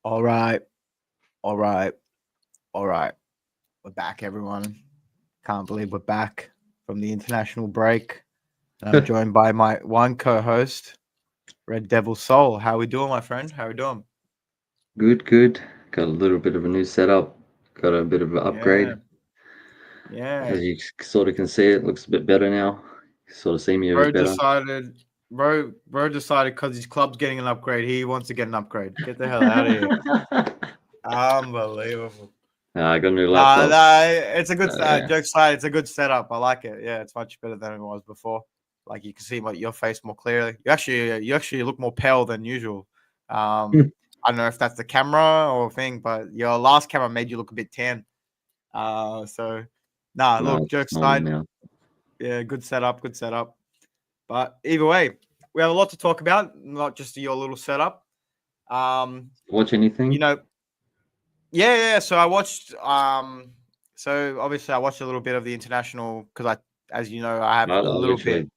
All right, all right, all right. We're back, everyone. Can't believe we're back from the international break. And I'm joined by my one co-host, Red Devil Soul. How we doing, my friend? How we doing? Good, good. Got a little bit of a new setup. Got a bit of an Yeah, upgrade. yeah. As you sort of can see, it looks a bit better now. Sort of see me a bit Bro better. decided, bro decided because his club's getting an upgrade, he wants to get an upgrade. Get the hell out of here! Unbelievable. I got a new Nah, laptop. nah, it's a good Yeah, joke aside. It's a good setup. I like it. Yeah, it's much better than it was before. Like you can see your face more clearly. You actually look more pale than usual. I don't know if that's the camera or thing, but your last camera made you look a bit tan. So nah, no, look, it's joke normal aside, now. yeah, good setup, good setup. But either way, we have a lot to talk about, not just your little setup. Um, Watch you anything? know, yeah. So I watched. So obviously I watched a little bit of the international because as you know, I I, have I a little bit. literally,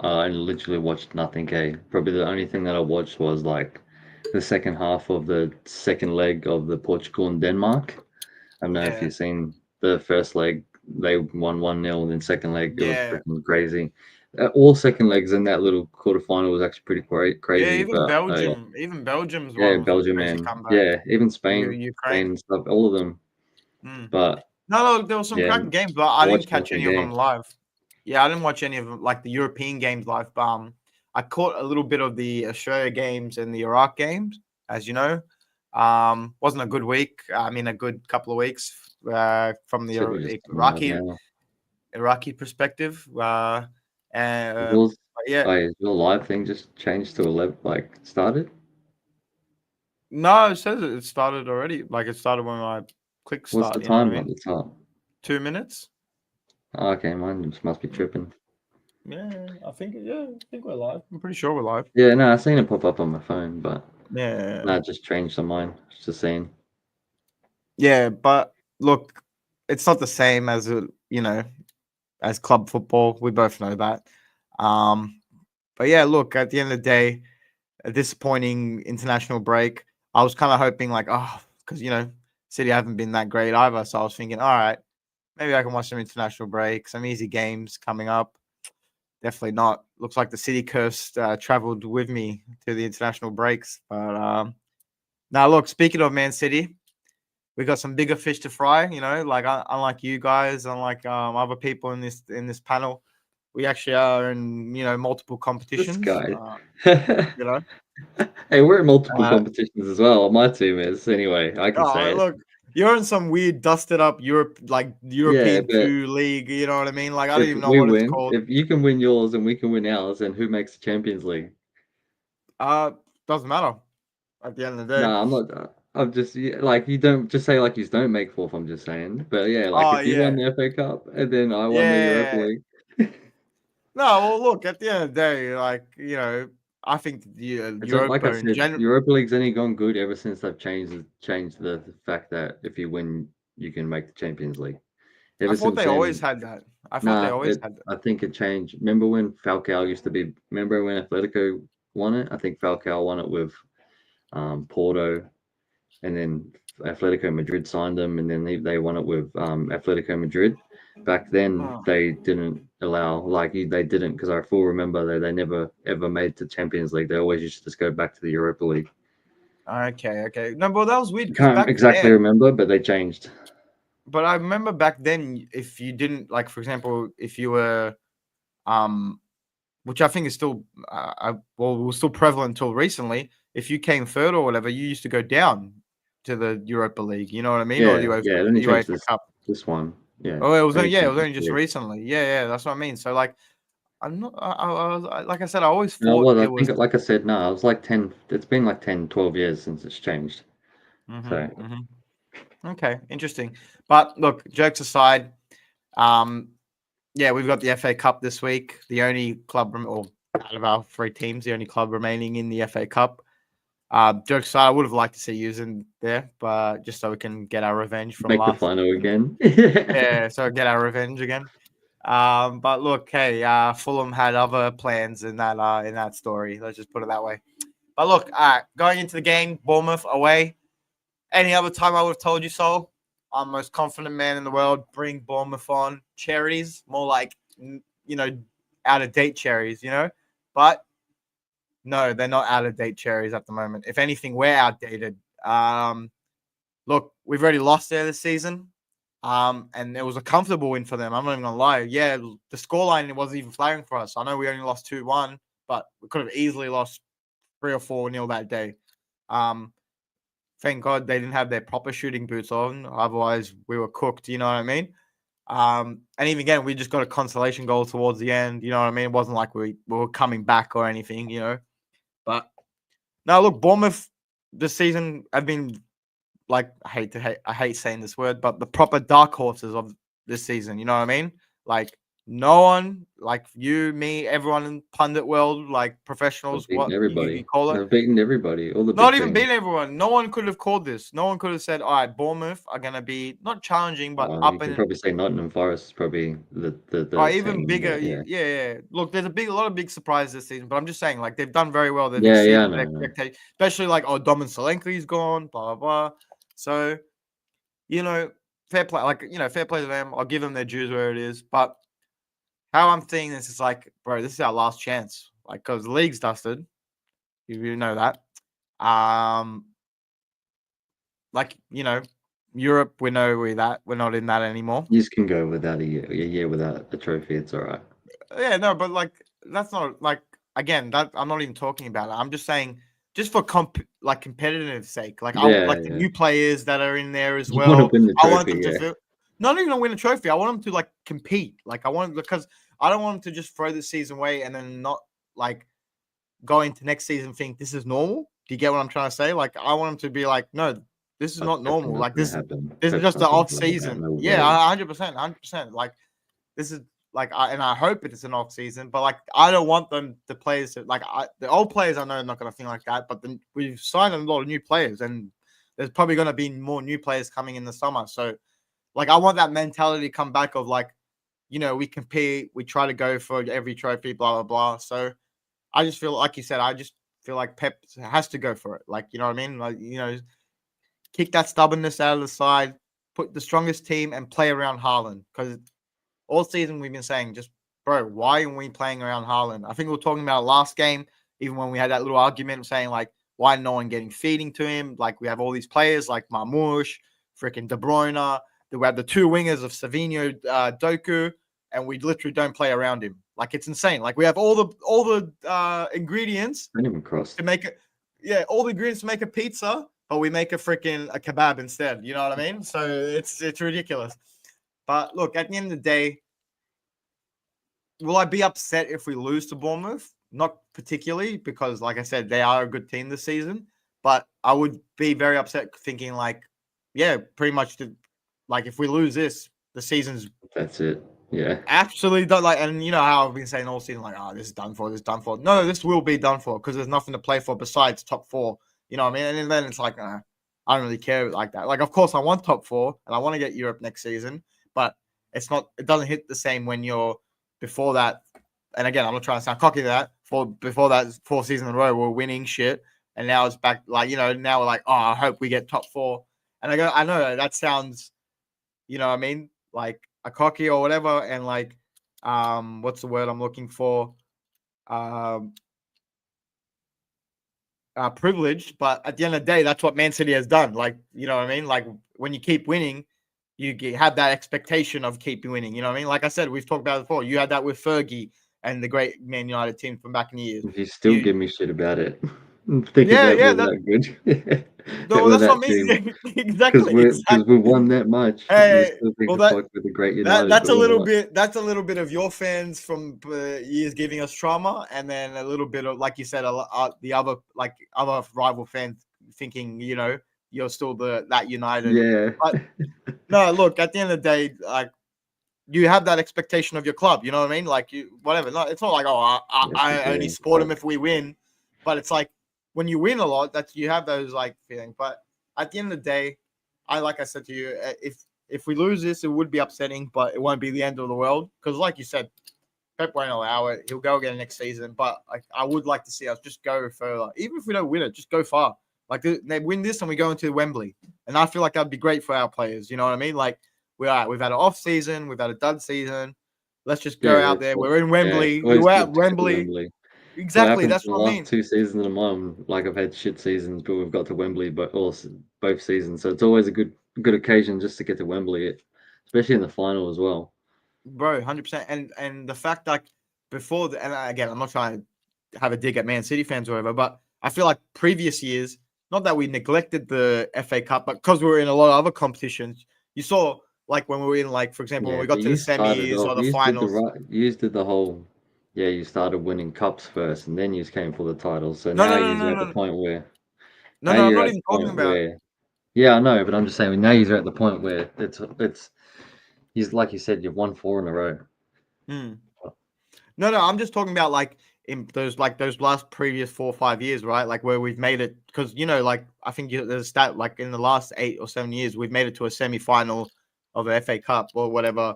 I literally watched nothing. Probably the only thing that I watched was like the second half of the second leg of the Portugal and Denmark. I don't know if Yeah, you've seen the first leg, they won 1-0, and then second leg, it was yeah, freaking crazy. All second legs in that little quarterfinal was actually pretty yeah. crazy. But yeah, Even Belgium's yeah, one was a Belgium crazy and comeback. yeah, even Spain, Spain Ukraine. and stuff, all of them. Mm. But No, there was some yeah, cracking games, but I I didn't watched catch most of any the of game. them live. Yeah, I didn't watch any of them, like the European games live. But I caught a little bit of the Australia games and the Iraq games, as you know. Wasn't a good week. I mean, a good couple of weeks from the Should have just come out Iraqi now. perspective. Yours, But yeah, your live thing just changed to 11, like started. no, it says it started already. Like it started when I click What's the start. You know what I time at mean? the top? 2 minutes. Oh, okay, mine just must be Mm, tripping. Yeah, I think. Yeah, I think we're live. I'm pretty sure we're live. Yeah, no, I seen it pop up on my phone, but no, Yeah. it just changed on mine. It's just saying. Yeah, but look, it's not the same as as club football. We both know that. Um, but yeah, look, at the end of the day, a disappointing international break. I was kind of hoping like, oh, because City haven't been that great either. So I was thinking, all right, maybe I can watch some international break, some easy games coming up. Definitely not. Looks like the City curse traveled with me to the international breaks. But now, look, speaking of Man City, we got some bigger fish to fry. Like unlike you guys, unlike other people in this panel, we actually are in multiple This competitions. guy. You know, Hey, we're in multiple uh, competitions as well. My team is anyway. I can say it. look, you're in some weird dusted up Yeah, European but two league. You know what I mean? Like I don't if even know we what it's win, called. if you can win yours and we can win ours, then who makes the Champions League? Uh, doesn't matter at the end of the day. Nah, I'm not. I'm just like you don't just say like you don't make fourth. I'm just saying, but yeah, like Oh if you won yeah, the FA Cup and then I won the Europa yeah. League, No, well, look, at the end of the day, like I think the it's not, like I Europa in said, general. Europa League's only gone good ever since they've changed the fact that if you win, you can make the Champions League. I Ever thought since they always then, had that. I thought they nah, always had that. I think it changed. Remember when Falcao used to be? Remember when Atletico won it? I think Falcao won it with Porto, and then Atletico Madrid signed them, and then they won it with Atletico Madrid. Back then, Oh, they didn't allow they didn't because I full remember they never ever made the Champions League. They always used to just go back to the Europa League. okay, okay. No, but that was weird because Can't back exactly then, remember, but they changed. but I remember back then, if you didn't like, for example, if you were, um, which I think is still, was still prevalent until recently. If you came third or whatever, you used to go down to the Europa League. You know what I mean, or Yeah, UEFA yeah. It only changed UEFA Cup. this one. Yeah, Oh, it was only, only yeah, it changed was this only just year. recently. Yeah, yeah, that's what I mean. So like, I'm not. Like I said, I always No, thought well, I it think, was. like I said, no, it was like 10. It's been like 10, 12 years since it's changed. Hmm So hmm Okay, interesting. But look, jokes aside, um, yeah, we've got the FA Cup this week. The only club, or out of our three teams, the only club remaining in the FA Cup. Jokes aside, I would have liked to see you in there, but just so we can get our revenge from make the last final season. again. Yeah, so get our revenge again. But look, hey, Fulham had other plans in that story. Let's just put it that way. But look, going into the game, Bournemouth away. Any other time I would have told you so. I'm the most confident man in the world. Bring Bournemouth on. Cherries, more like, out of date cherries, But no, they're not out of date cherries at the moment. If anything, we're outdated. Look, we've already lost there this season. And it was a comfortable win for them. I'm not even gonna lie. Yeah, the scoreline wasn't even flagging for us. I know we only lost 2-1, but we could have easily lost 3 or 4-0 that day. Thank God they didn't have their proper shooting boots on. Otherwise, we were cooked. You know what I mean? And even again, we just got a consolation goal towards the end. You know what I mean? It wasn't like we were coming back or anything. But no, look, Bournemouth this season have been like I hate saying this word, but the proper dark horses of this season. You know what I mean? Like no one, like you, me, everyone in pundit world, like professionals, They've beaten what you everybody. call it. They've beaten everybody. All the Not big even teams. beat everyone. No one could have called this. No one could have said, "All right, Bournemouth are gonna be not challenging, but You up can and probably say Nottingham Forest is probably the even team. bigger." But yeah. Yeah. Look, there's a lot of big surprises this season, but I'm just saying, like they've done very well. They've Yeah, exceeded I their know. expectations, especially like Domin Solanke's gone, blah blah blah. So fair play. Like fair play to them. I'll give them their dues where it is. But how I'm seeing this is like, bro, this is our last chance. Like, because the league's dusted. You know that. Like, Europe, we know we're not in that anymore. You just can go without a year without a trophy. It's all right. Yeah, no, but like that's not like again, that I'm not even talking about it. I'm just saying just for competitive sake. Like I Yeah, like the new players that are in there as You want to well. win the I want trophy, them to yeah. feel not even to win a trophy. I want them to like compete. Like I want because I don't want them to just throw the season away and then not like go into next season think this is normal. Do you get what I'm trying to say? Like I want them to be like, no, this is That's not definitely normal. not Like going this to happen. this is Pep's just not the going off to allow that. season. No Yeah, way. 100%. Like this is like, and I hope it's an off season, but like I don't want the players to like the old players. I know are not going to think like that, but then we've signed a lot of new players, and there's probably going to be more new players coming in the summer. So, like, I want that mentality to come back of like, we compete, we try to go for every trophy, blah blah blah. So, I just feel like you said, I just feel like Pep has to go for it. Like, you know what I mean? Like, kick that stubbornness out of the side, put the strongest team, and play around Haaland because all season we've been saying, just bro, why aren't we playing around Haaland? I think we were talking about last game, even when we had that little argument saying like, why no one getting feeding to him? Like we have all these players like Marmoush, freaking De Bruyne. We have the two wingers of Savinho, Doku, and we literally don't play around him. Like it's insane. Like we have all the ingredients I didn't even cross. to make it. Yeah, all the ingredients to make a pizza, but we make a freaking a kebab instead. You know what I mean? So it's ridiculous. But look, at the end of the day, will I be upset if we lose to Bournemouth? Not particularly, because like I said, they are a good team this season. But I would be very upset thinking like, yeah, pretty much like if we lose this, the season's That's it. Yeah. absolutely done. Like, and you know how I've been saying all season, like, oh, this is done for, this is done for. No, this will be done for because there's nothing to play for besides top four. You know what I mean? And then it's like, I don't really care like that. Like, of course, I want top four and I want to get Europe next season, but it's not. It doesn't hit the same when you're before that. And again, I'm not trying to sound cocky. Before that 4 seasons in a row, we're winning shit, and now it's back. Like now we're like, oh, I hope we get top four. And I know that sounds, what I mean, like a cocky or whatever, and like, what's the word I'm looking for? Privileged, but at the end of the day, that's what Man City has done. Like, you know what I mean? Like when you keep winning, you have that expectation of keeping winning. You know what I mean? Like I said, we've talked about it before. You had that with Fergie and the great Man United team from back in the years. You still give me shit about it. Thinking Yeah, that yeah, we're that good. that no, we're that's that what I team. mean. Because Exactly, we've won that much. You Hey, still think well, the fuck with the great United, that's but a we're little not. bit. That's a little bit of your fans from years giving us trauma, and then a little bit of, like you said, the other rival fans thinking, you're still that United. Yeah. But no, look, at the end of the day, like you have that expectation of your club. You know what I mean? Like you, whatever. No, it's not like, oh, Yes, we I do. only support them if we win, but it's like when you win a lot, that you have those like feelings. But at the end of the day, like I said to you, if we lose this, it would be upsetting, but it won't be the end of the world. Because, like you said, Pep won't allow it. He'll go again next season. But I would like to see us just go further. Even if we don't win it, just go far. Like they win this and we go into Wembley, and I feel like that'd be great for our players. You know what I mean? Like we've had an off season, we've had a dud season. Let's just go out there. We're in Wembley. We were at Wembley. What Exactly. happened That's to the what I mean. last 2 seasons in a month? Like I've had shit seasons, but we've got to Wembley, but also both seasons. So it's always a good occasion just to get to Wembley, especially in the final as well. Bro, 100%. And the fact like before, and again, I'm not trying to have a dig at Man City fans or whatever, but I feel like previous years, not that we neglected the FA Cup, but because we were in a lot of other competitions, you saw like when we were in like, for example, when we got to the semis or the finals. You did the whole, you started winning cups first, and then you came for the titles. So No, now no, no, you're no, at the no. point where No, now no, I'm you're not at even the talking point about. where I know, but I'm just saying now you're at the point where it's he's like you said, you've won 4 in a row. No, I'm just talking about like in those last previous 4 or 5 years, right? Like where we've made it because like I think there's a stat like in the last 8 or 7 years we've made it to a semi-final of the FA Cup or whatever,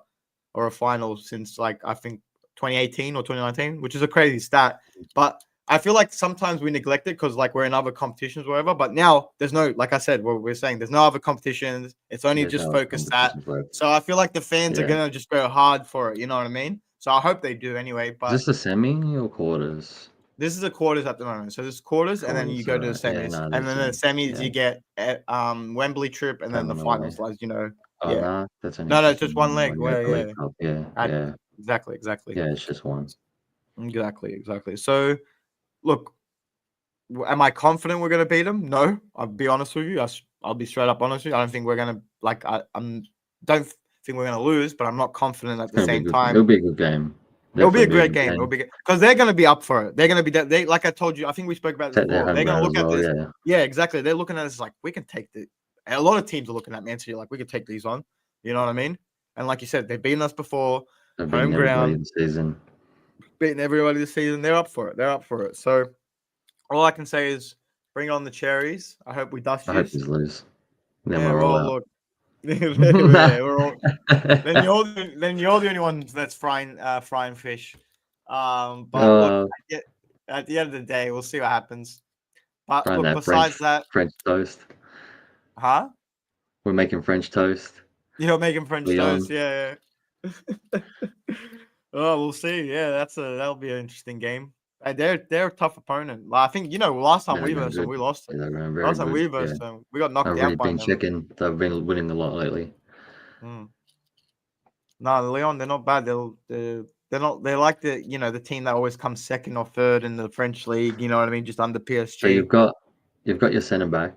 or a final since like I think 2018 or 2019, which is a crazy stat. But I feel like sometimes we neglect it because like we're in other competitions or whatever. But now there's no, like I said, what we're saying, there's no other competitions. It's only There's just no focused that. competitions. So I feel like the fans are gonna just go hard for it. You know what I mean? So I hope they do anyway. But Is this a semi or quarters? this is a quarters at the moment. So this is quarters, and then you go to the semis, and then the semis you get Wembley trip, and then the finals, as you know. Oh, Yeah. no, that's only No, just just one leg. Europa Well, League yeah. Cup. Yeah. Exactly. Yeah, it's just one. Exactly. So, look, am I confident we're going to beat them? No, I'll be honest with you. I'll be straight up honest with you. I don't think we're going to don't think we're going to lose, but I'm not confident at the same time. It'll be a good game. It'll be a great game. It'll be because they're going to be up for it. They're going to be they like I told you. I think we spoke about this before. They're going to look at this. Yeah, exactly. They're looking at this like we can take the. A lot of teams are looking at Man City like we can take these on. You know what I mean? And like you said, they've beaten us before. Home ground. Beating everybody this season. They're up for it. So all I can say is bring on the cherries. I hope we dust you. I hope we lose. Then yeah, we're all out. Look. We're all. Then you're the only one that's frying fish. But look, at the end of the day, we'll see what happens. But look, besides that, French toast. Huh? We're making French toast. You're making French toast, yeah. Oh, we'll see. Yeah, that'll be an interesting game. They're a tough opponent. I think last time we versed them, we lost it. Last time we versed them, we got knocked out by them. They've been winning a lot lately. No, Leon, they're not bad. They're not. They're like the team that always comes second or third in the French league. You know what I mean? Just under PSG. So you've got your centre back,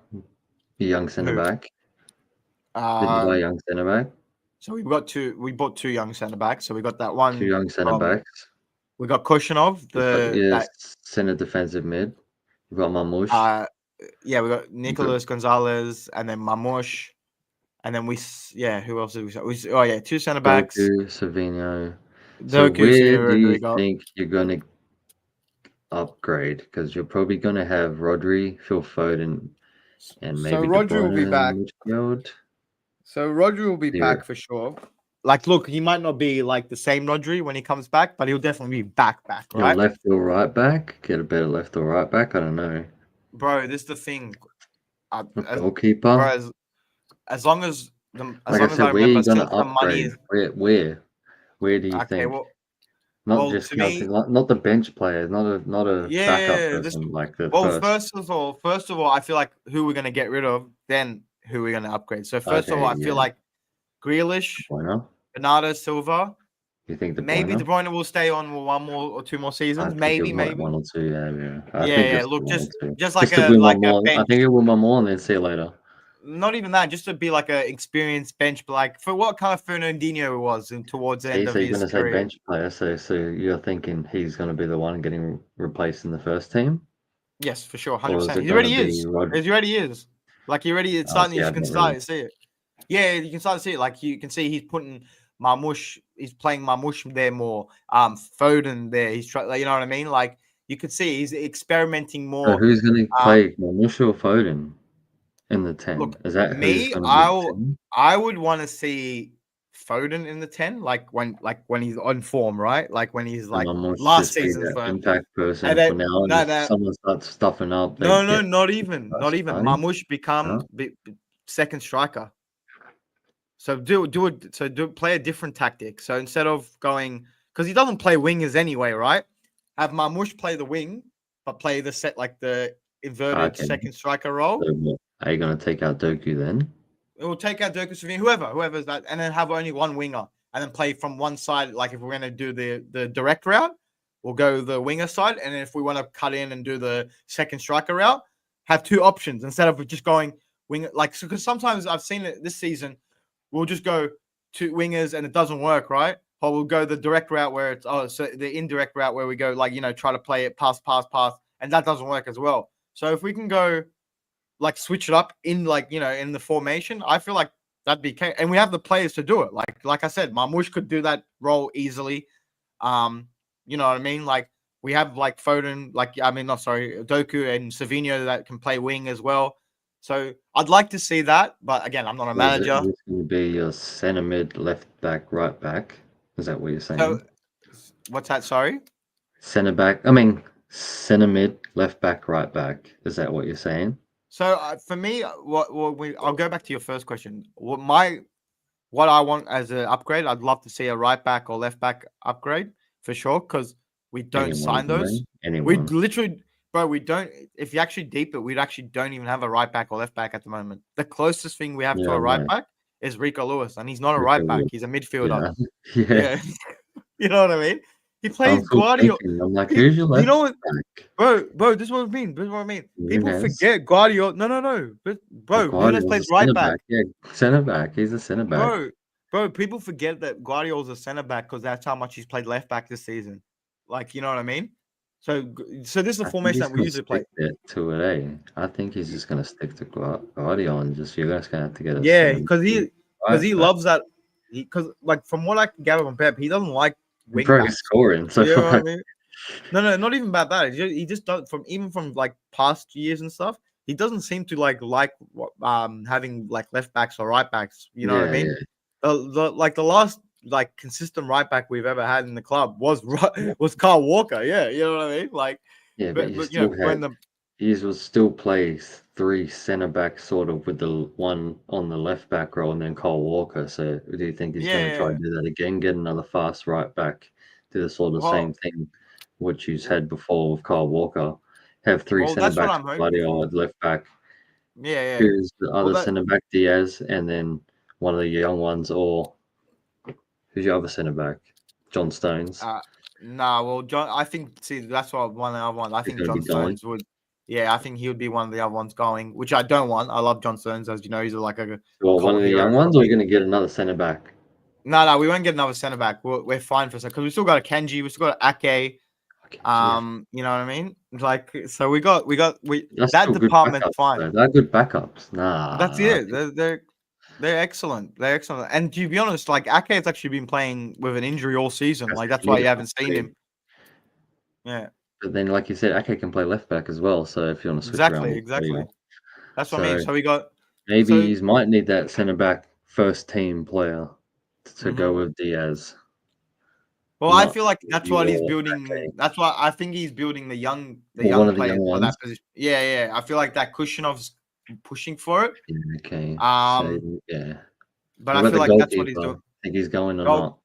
your young centre back. Did you buy a young centre back? So we bought two young centre backs. So we got that one. 2 young centre backs. We got Kushinov, centre defensive mid. We got Mamouche. We got Nicolas Gonzalez, and then Mamouche, and then who else did we say? 2 centre backs. Savinho. So where do you think you're going to upgrade? Because you're probably going to have Rodri, Phil Foden, and maybe Rodri will be back. So Rodri will be back for sure. Like, look, he might not be like the same Rodri when he comes back, but he'll definitely be back, right? Your left or right back? Get a better left or right back? I don't know. Bro, this is the thing. Goalkeeper? Bro, as long as I remember, since the money is... Where do you think? Not the bench players, not a backup person like the first of all, I feel like who we're gonna get rid of, then who we're gonna upgrade. So first of all, I feel like Grealish, Bernardo Silva. You think maybe De Bruyne will stay on 1 more or 2 more seasons? Maybe 1 or 2. Look, just like a bench. I think he'll win 1 more and then see you later. Not even that, just to be like an experienced bench, like for what kind of Fernandinho was towards the end of his career. So you're going to say bench player, so you're thinking he's going to be the one getting replaced in the first team? Yes, for sure, 100%. He already is. He already is. Like he already, it's starting. You can start to see it. Yeah, you can start to see it. Like you can see he's putting Mamouche. He's playing Mamouche there more. Foden there. He's trying. You know what I mean? Like you could see he's experimenting more. So who's going to play Mamouche or Foden? In the 10. Look, is that me? I would want to see Foden in the 10, like when he's on form, right? Like when he's like Marmoush last just be season's that form. impact person And for then now, and no, if no, someone starts stuffing up, they no, get not even. Barney. Marmoush become No? second striker. So play a different tactic. So instead of going, because he doesn't play wingers anyway, right? Have Marmoush play the wing, but play the inverted Okay. second striker role. So what, are you going to take out Doku then? It will take out Dirk Savine, whoever's that, and then have only one winger, and then play from one side. Like if we're going to do the direct route, we'll go the winger side, and then if we want to cut in and do the second striker route, have two options instead of just going wing. Like because sometimes I've seen it this season, we'll just go two wingers and it doesn't work, right? Or we'll go the direct route where it's so the indirect route where we go like try to play it pass, and that doesn't work as well. So if we can go like switch it up in in the formation, I feel like that'd be and we have the players to do it. Like I said, Marmoush could do that role easily. You know what I mean? Like we have like Foden, Doku and Savinho that can play wing as well. So I'd like to see that, but again, I'm not a manager. Is going to be your centre mid, left back, right back? Is that what you're saying? So what's that? Sorry. Centre centre mid, left back, right back. Is that what you're saying? So for me, I'll go back to your first question. What I want as an upgrade, I'd love to see a right back or left back upgrade for sure, because we don't sign those. We literally, bro, we don't. If you actually deep it, we actually don't even have a right back or left back at the moment. The closest thing we have to a right back is Rico Lewis, and he's not a right back. He's a midfielder. Yeah. You know what I mean? He plays Guardiola. I'm like, who's your left back? Bro, this is what I mean. People forget Guardiola. No. But bro, Nunes plays right back. Yeah, centre back. He's a centre back. Bro, people forget that Guardiola's a centre back because that's how much he's played left back this season. Like, you know what I mean? So this is the formation that we usually play. To it, eh? I think he's just gonna stick to Guardiola and you're just gonna have to get a because he loves that. Because like from what I can gather from Pep, he doesn't like wing backs scoring. So you know what I mean? No, not even about that. He just does from like past years and stuff. He doesn't seem to like having like left backs or right backs. You know what I mean? Yeah. The last like consistent right back we've ever had in the club was Kyle Walker. Yeah, you know what I mean? Like, yeah, but he will still play three centre backs sort of with the one on the left back row and then Kyle Walker. So do you think he's going to try to do that again? Get another fast right back, do the sort of same thing which he's had before with Kyle Walker. Have three centre backs, Guardiola left back. Yeah. Who's the other centre back, Diaz, and then one of the young ones, or who's your other centre back? John Stones. John. I think that's what one of the other ones. I think John Stones would. Yeah, I think he would be one of the other ones going, which I don't want. I love John Stones, as you know, he's like a. Well, one of the young ones, or are you going to get another centre back? No, we won't get another centre back. We're fine for a second because we still got a Kenji, we still got Ake. You know what I mean? Like, so we got that department's fine. They're good backups. That's it. They're excellent. They're excellent. And to be honest, like Ake has actually been playing with an injury all season. Like that's why you haven't seen him. Yeah. But then, like you said, Ake can play left back as well. So if you want to switch around, exactly. That's what I mean. So we got he might need that centre back first team player to go with Diaz. Well, I feel like that's what he's building. Okay. That's why I think he's building the young players for that position. Yeah. I feel like that Kushinov's pushing for it. Yeah, okay. But I feel like that's what he's doing. Think he's going or not?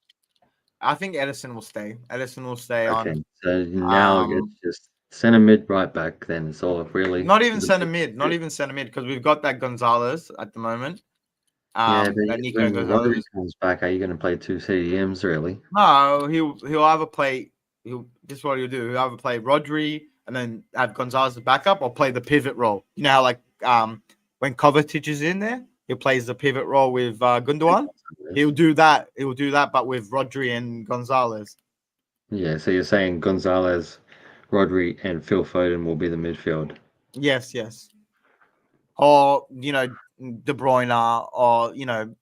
I think Edison will stay. On. So now it's just centre mid, right back. Then so really not even centre mid. Not even centre mid because we've got that Gonzalez at the moment. But when Rodri comes back, are you going to play two CDMs really? No, he'll either play. This is what he'll do. He'll either play Rodri and then have Gonzalez as backup, or play the pivot role. You know how like when Kovacic is in there, he plays the pivot role with Gundogan. He'll do that. But with Rodri and Gonzalez. Yeah. So you're saying Gonzalez, Rodri, and Phil Foden will be the midfield. Yes. Or De Bruyne, or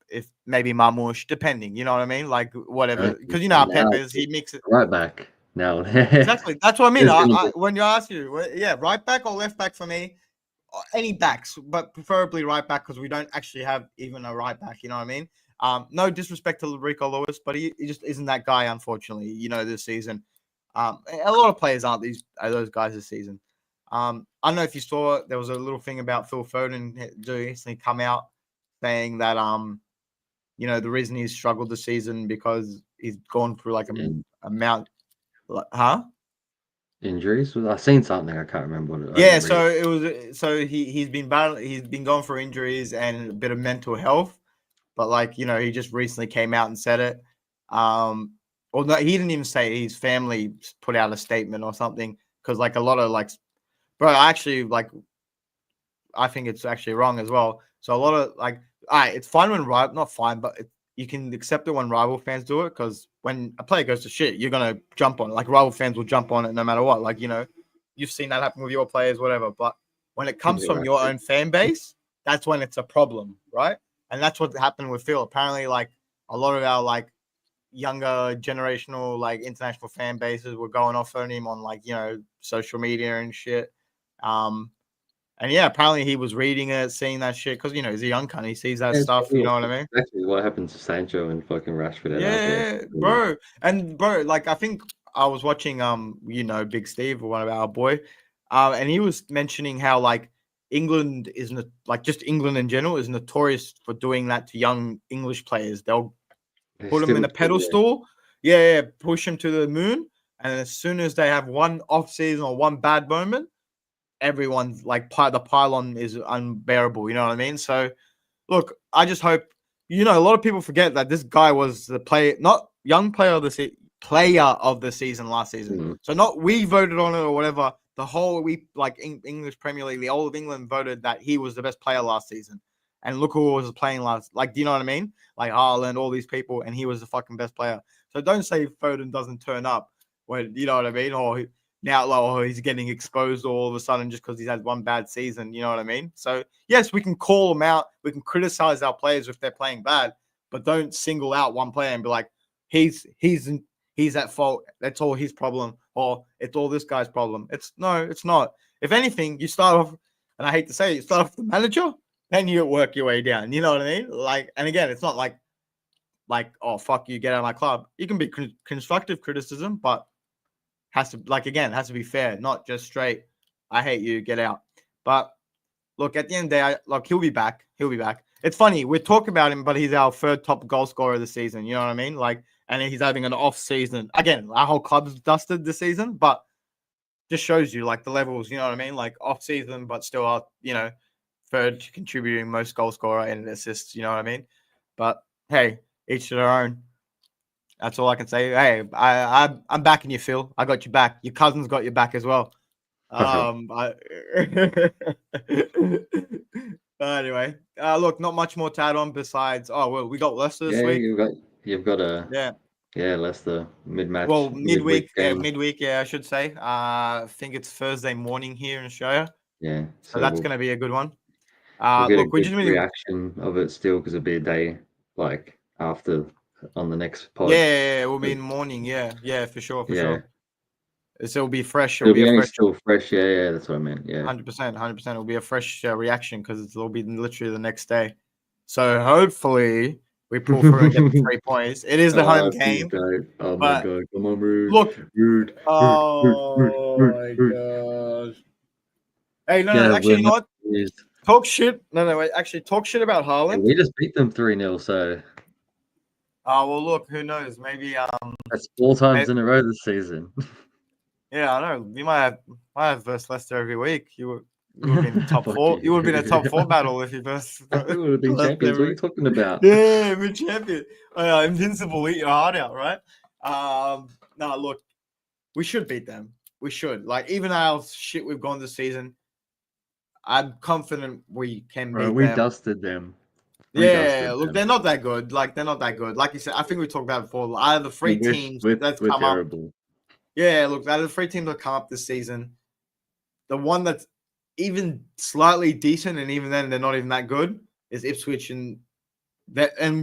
if maybe Marmoush, depending, you know what I mean, like whatever, because how Pep is, he mixes right back now. Exactly, that's what I mean. When you ask right back or left back for me, any backs, but preferably right back because we don't actually have even a right back. You know what I mean? No disrespect to Rico Lewis, but he just isn't that guy, unfortunately, this season. A lot of players aren't those guys this season. I don't know if you saw, there was a little thing about Phil Foden recently come out saying that the reason he's struggled this season because he's gone through like amount, huh? Injuries? I've seen something. I can't remember what it. Yeah, so it was. So he's been going for injuries and a bit of mental health, but he just recently came out and said it. Or no, he didn't even say it. His family put out a statement or something because a lot of bro, actually I think it's actually wrong as well. So a lot of all right, it's fine when not fine, but you can accept it when rival fans do it because when a player goes to shit, you're gonna jump on it. Rival fans will jump on it no matter what. You've seen that happen with your players, whatever. But when it comes from your own fan base, that's when it's a problem, right? And that's what happened with Phil. Apparently, a lot of our younger generational international fan bases were going off on him on social media and shit. And yeah, apparently he was reading it, seeing that shit because he's a young cunt. He sees that stuff. You know what I mean? Exactly what happened to Sancho and fucking Rashford. Yeah, bro. And bro, I think I was watching Big Steve, one of our boy, and he was mentioning how England is just England in general is notorious for doing that to young English players. They'll put them in a pedestal, push them to the moon, and as soon as they have one off season or one bad moment, everyone's the pylon is unbearable. You know what I mean? So, look, I just hope a lot of people forget that this guy was the not young player of the season last season. Mm-hmm. So not we voted on it or whatever. The whole English Premier League, the whole of England voted that he was the best player last season. And look who was playing last. Do you know what I mean? Haaland, all these people, and he was the fucking best player. So don't say Foden doesn't turn up when you know what I mean, or now he's getting exposed all of a sudden just because he's had one bad season. You know what I mean? So yes, we can call them out. We can criticize our players if they're playing bad, but don't single out one player and be like, he's at fault. That's all his problem, or it's all this guy's problem. It's not. If anything, you start off, and I hate to say it, you start off with the manager, then you work your way down. You know what I mean? And again, it's not like, oh fuck you, get out of my club. You can be constructive criticism, but has to be fair, not just straight, I hate you, get out. But look, at the end of the day, he'll be back. It's funny, we're talking about him, but he's our third top goal scorer of the season. You know what I mean? And he's having an off season. Again, our whole club's dusted this season, but just shows you the levels, you know what I mean? Off season, but still third contributing most goal scorer and assists, you know what I mean? But hey, each to their own. That's all I can say. Hey, I'm backing you, Phil. I got you back. Your cousin's got you back as well. Anyway, look, not much more to add on besides. Oh well, we got Leicester this week. You've got a Leicester mid-match. Well, midweek. I should say. I think it's Thursday morning here in Australia. Yeah, so that's going to be a good one. Look, we just reaction of it still because it'll be a day after on the next pod. Yeah, it will be in the morning. Yeah, for sure. So it'll be fresh. It'll be still fresh. Yeah, that's what I meant. Yeah, 100%. It'll be a fresh reaction because it'll be literally the next day. So hopefully we pull through and get the 3 points. It is the home game. Oh my god! Come on, Rude. Look, Rude. Oh my gosh. Hey, no, actually, you know what? Talk shit. No, wait. Actually, talk shit about Haaland. We just beat them 3-0. So. Oh well, look. Who knows? Maybe that's 4 times in a row this season. Yeah, I know. You might have versus Leicester every week. You would have been top 4. You would have been a top 4 battle if you versus. We would have been champions. What are you talking about? Yeah, we're champion. Invincible, eat your heart out, right? No, look, we should beat them. We should. Even our shit we've gone this season, I'm confident we can beat them. We dusted them. Look, they're not that good. They're not that good. Like you said, I think we talked about it before. Out of the 3 teams that's come terrible. Up. Yeah, look, out of the 3 teams that come up this season, the one that's even slightly decent, and even then they're not even that good, is Ipswich. And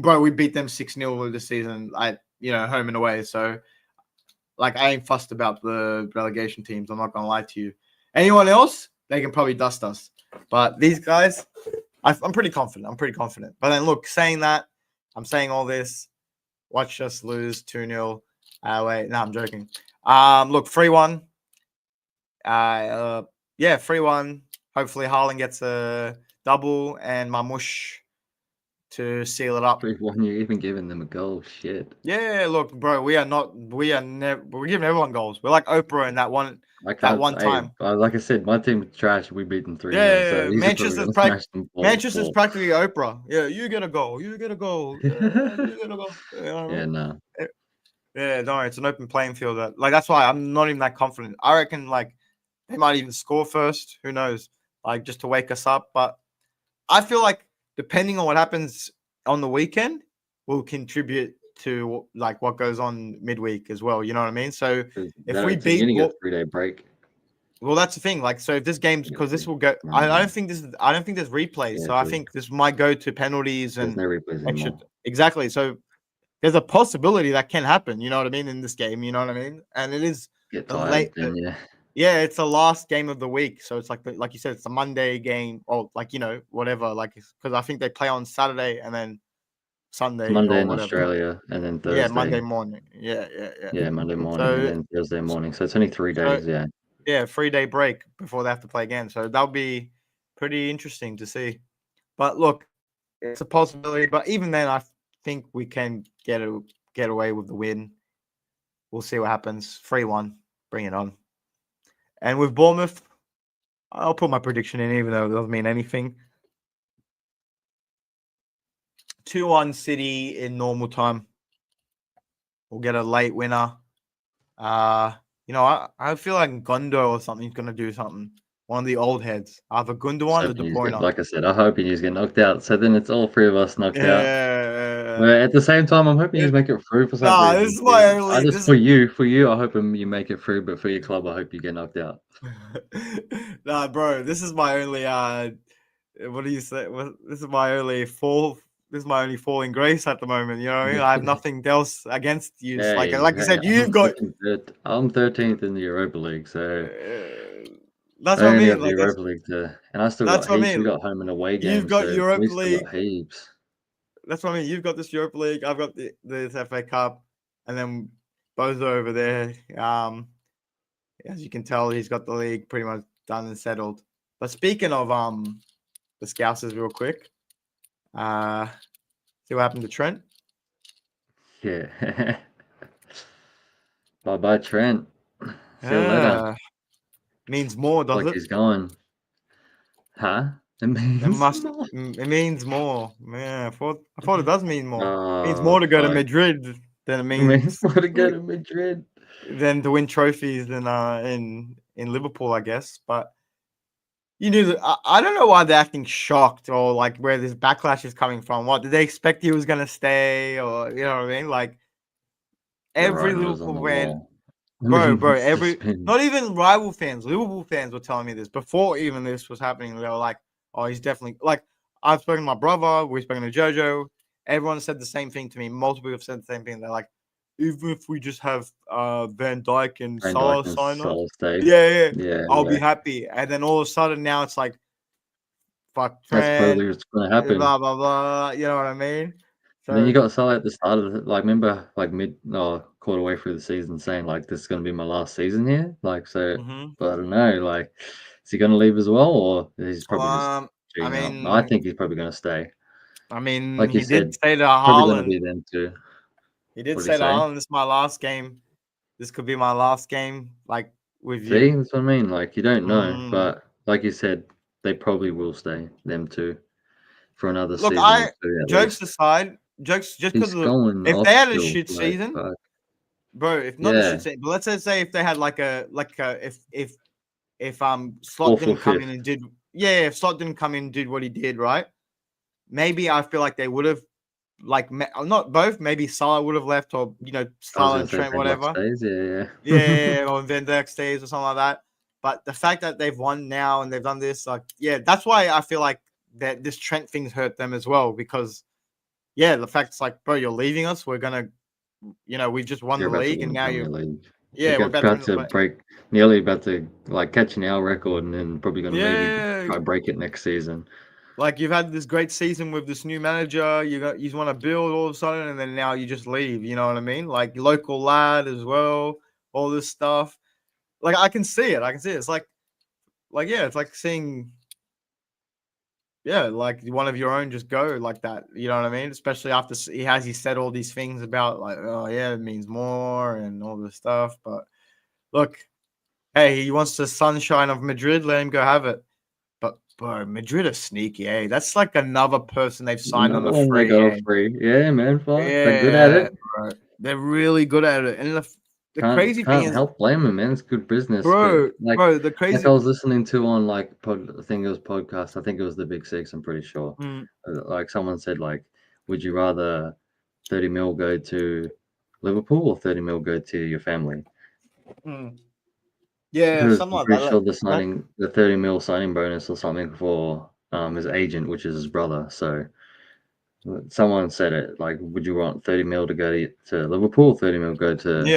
bro, we beat them 6-0 this season, home and away. So, I ain't fussed about the relegation teams. I'm not gonna lie to you. Anyone else, they can probably dust us. But these guys, I'm pretty confident. But then, look, saying that, I'm saying all this. Watch us lose 2-0. Wait, no, I'm joking. Look, 3-1. Yeah, 3-1. Hopefully Haaland gets a double and Marmoush to seal it up. 3-1, you're even giving them a goal. Shit. Yeah, look, bro, we're giving everyone goals. We're like Oprah in that one time. Like I said, my team was trash. We beat them 3-0. Yeah, So he's probably going to smash them 4. Manchester's practically Oprah. Yeah, you get a goal. You get a goal. Yeah, you get a goal. You know what I mean? no. Yeah, don't worry. It's an open playing field. That's why I'm not even that confident. I reckon they might even score first. Who knows? Just to wake us up. But I feel like depending on what happens on the weekend will contribute to what goes on midweek as well. You know what I mean? So if we beat, a 3-day break. Well, that's the thing. So if this game's because this will go. I don't think there's replays. Yeah, so I think this might go to penalties and there's no replays anymore. Exactly. So there's a possibility that can happen. You know what I mean in this game. You know what I mean, and it is late. Yeah, it's the last game of the week, so it's like you said, it's a Monday game, or whatever. Because I think they play on Saturday and then Sunday. It's Monday in Australia, and then Thursday. Yeah, Monday morning. Yeah. Yeah, Monday morning and then Thursday morning. So it's only 3 days. Yeah. Yeah, 3-day break before they have to play again. So that'll be pretty interesting to see. But look, it's a possibility. But even then, I think we can get away with the win. We'll see what happens. 3-1, bring it on. And with Bournemouth, I'll put my prediction in, even though it doesn't mean anything. 2-1 City in normal time. We'll get a late winner. I feel like Gundo or something's going to do something. One of the old heads. Either Gundogan or De Bruyne. Like I said, I'm hoping he's getting knocked out. So then it's all 3 of us knocked out. But at the same time, I'm hoping you make it through for some reason. This is my only... For you, I hope you make it through. But for your club, I hope you get knocked out. Nah, bro, this is my only... what do you say? This is my only fall... This is my only falling grace at the moment. You know what I mean? I have nothing else against you. Like you said, you've got. I'm 13th in the Europa League, so that's what I mean. The Europa League and I still got heaps. We got home and away games. You've got Europa League. Heaps. That's what I mean. You've got this Europa League. I've got this FA Cup, and then Bozo over there. As you can tell, he's got the league pretty much done and settled. But speaking of the Scousers, real quick. See what happened to Trent? Yeah. Bye, Trent. See you later. Means more, does it? He's going. Huh? It means more. Yeah, I thought it does mean more. It means more to go to Madrid than it means more to go to Madrid than to win trophies than in Liverpool, I guess. But you knew that. I don't know why they're acting shocked or where this backlash is coming from. What did they expect he was gonna stay, or you know what I mean? Every Liverpool fan, bro. Not even rival fans, Liverpool fans were telling me this before even this was happening. They were like, "Oh, he's definitely." I've spoken to my brother. We've spoken to Jojo. Everyone said the same thing to me. Multiple have said the same thing. They're like, even if we just have Van Dijk and Salah sign up, I'll be happy. And then all of a sudden now it's like, fuck Trent, that's probably what's going to happen. Blah blah blah. You know what I mean? So then you got Salah at the start of it. Remember, quarter way through the season, saying this is going to be my last season here. But I don't know. Is he going to leave as well, or he's probably just I think he's probably going to stay. I mean, like he said, did say to Haaland. Probably going to be them too. He did say to Haaland, "This is my last game. This could be my last game." With you. See, that's what I mean. You don't know, but like you said, they probably will stay. Them too, for another season. Jokes aside, just because if they had a shit season, bro. If not a shit season, but let's say if they had if Slot didn't come in and did if Slot didn't come in and did what he did, right? Maybe I feel like they would have. Not both, maybe Salah would have left, or Salah and Trent, whatever. Yeah, or Van Dijk stays or something like that. But the fact that they've won now and they've done this, that's why I feel like that this Trent thing's hurt them as well, because the fact it's bro, you're leaving us. We're gonna, we've just won the league, and now you're we're about to break, nearly about to catching our record, and then probably gonna maybe try break it next season. Like you've had this great season with this new manager, you want to build all of a sudden, and then now you just leave. You know what I mean? Like local lad as well, all this stuff. Like I can see it. I can see it. It's like yeah, it's like seeing like one of your own just go like that. You know what I mean? Especially after he said all these things about like, oh yeah, it means more and all this stuff. But look, hey, he wants the sunshine of Madrid. Let him go have it. But bro, Madrid are sneaky, eh? That's like another person they've signed on Another a one they free, got eh? off free. Yeah, man. Fuck, they're good at Yeah, it. bro. They're really good at it. And the Can't crazy thing can't is, help blame them, man. It's good business, but bro, the like I crazy. was listening to on like I think it was podcast. I think it was the Big Six. I'm pretty sure. Mm, Like someone said, like, would you rather 30 mil go to Liverpool or 30 mil go to your family? mm. Yeah, Because something I'm like pretty that. sure That, the 30 mil signing bonus or something for his agent, which is his brother. So someone said it like, would you want 30 mil to go to Liverpool, 30 mil go to your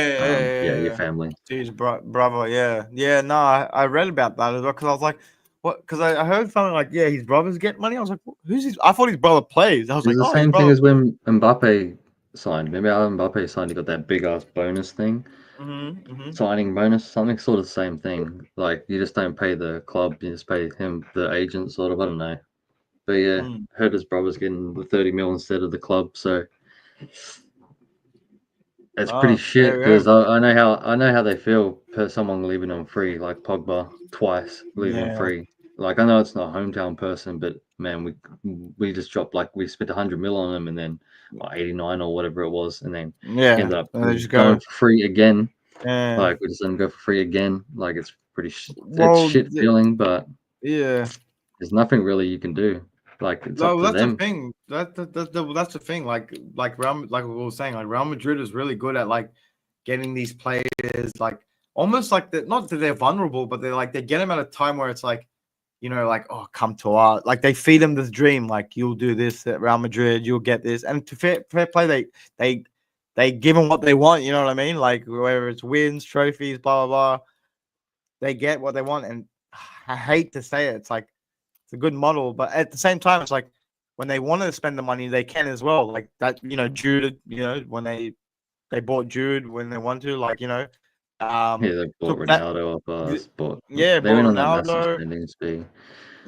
yeah. family? To his brother, yeah. No, I read about that as well because I was like, what? Because I heard something like, yeah, his brother's getting money. I was like, who's his? I thought his brother plays. I was It's like, the oh, his same thing brother. as when Mbappe signed. Remember how Mbappe signed? He got that big ass bonus thing, Mm-hmm. signing bonus, something sort of the same thing. Like you just don't pay the club, you just pay him, the agent, sort of. I don't know, but yeah, Mm. heard his brother's getting the 30 mil instead of the club, so it's pretty Oh, shit there we because go. I know how they feel per someone leaving on free, like Pogba twice leaving Yeah, free. Like I know it's not a hometown person, but man, we just dropped like we spent 100 mil on him and then 89 or whatever it was, and then yeah. ended up And they just going go. for free again. Yeah. Like we just let him go for free again. Like it's it's Well, shit feeling, but yeah. there's nothing really you can do. Like it's up No, to that's the them. thing. That's the thing. Like like we were saying, like Real Madrid is really good at like getting these players like almost like not that they're vulnerable, but they get them at a time where it's like, like, oh, come to us. Like they feed them this dream, like you'll do this at Real Madrid, you'll get this. And to fair play, they give them what they want. You know what I mean? Like whether it's wins, trophies, blah blah blah, they get what they want. And I hate to say it, it's like it's a good model, but at the same time, it's like when they want to spend the money, they can as well. Like that, Jude, when they bought Jude when they want to, like Yeah, they bought took that, Ronaldo off us, but yeah, they bought went on that massive Ronaldo, spending spree.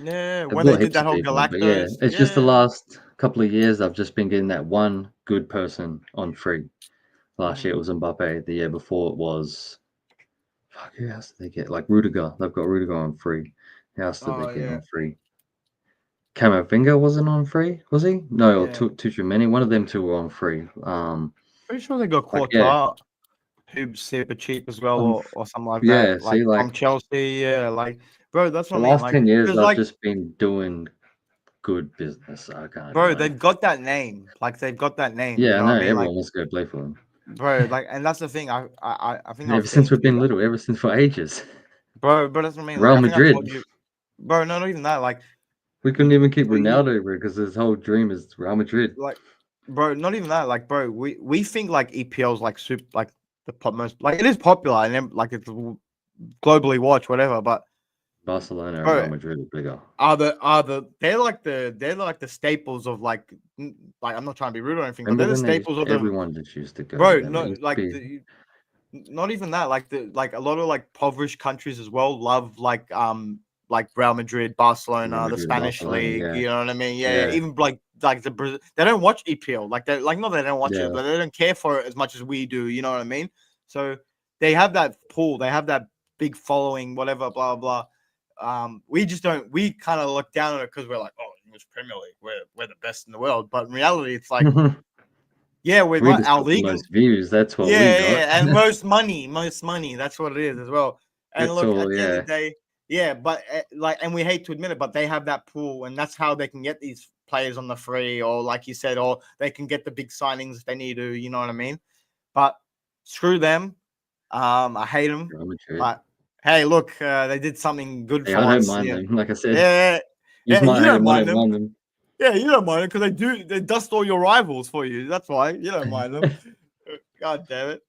yeah, They've when they bought did heaps that of whole people, but yeah, Galacticos, it's just the yeah, last couple of years I've just been getting that one good person on free. Last year it was Mbappe. The year before it was fuck. Who else did they get? Like Rudiger. They've got Rudiger on free. Who else did they oh get yeah, on free? Camavinga wasn't on free, was he? No, or yeah. Tuchumani. One of them two were on free. Pretty sure they got Like yeah, Courtois, who's super cheap as well, on or something like yeah. that, See, like from like Chelsea, yeah, like bro, that's the what I mean, last like 10 years, because I've like. just been doing good business. I can't Bro, lie. they've got that name. Like they've got that name. You Yeah, I know what know I mean? Like, everyone wants to go play for them. bro, like, and that's the thing. I think I Ever was since saying we've to you, been little, ever since for ages. bro. That's what I mean. Like, Real I think I Madrid. told you, bro. No, not even that. Like, We couldn't even keep for you, Ronaldo because his whole dream is Real Madrid. like, bro. Not even that. Like, bro. We think like EPL's like super, like the most, like it is popular and then like it's globally watched, whatever. But Barcelona and Real bro, Madrid are bigger. they're like the staples of like I'm not trying to be rude or anything, but Remember they're the when staples of the everyone just used to go to bro. them? It No, used to like be not even that. Like a lot of like impoverished countries as well love like Real Madrid, Real Barcelona, the Madrid and Spanish Barcelona. league. Yeah, You know what I mean? Yeah. yeah, Even like they don't watch EPL. Like they like not that they don't watch it, yeah. but they don't care for it as much as we do. You know what I mean? So they have that pool. They have that big following. Whatever. Blah blah. We just don't. We kind of look down on it because we're like, oh, English Premier League, we're the best in the world. But in reality, it's like, yeah, we We got just our got the league. most views. That's what we got. Yeah, and most money. That's what it is as well. And It's look, all at the end yeah. of the day, yeah, but and we hate to admit it, but they have that pool, and that's how they can get these players on the free, or like you said, or they can get the big signings if they need to. You know what I mean? But screw them. I hate them. Real Madrid. But hey, look, they did something good Hey, for I don't once. mind Yeah, them. Like I said, yeah, you you might hate don't them. I mind don't them. mind them. Yeah, you don't mind them because they dust all your rivals for you. That's why you don't mind them. God damn it.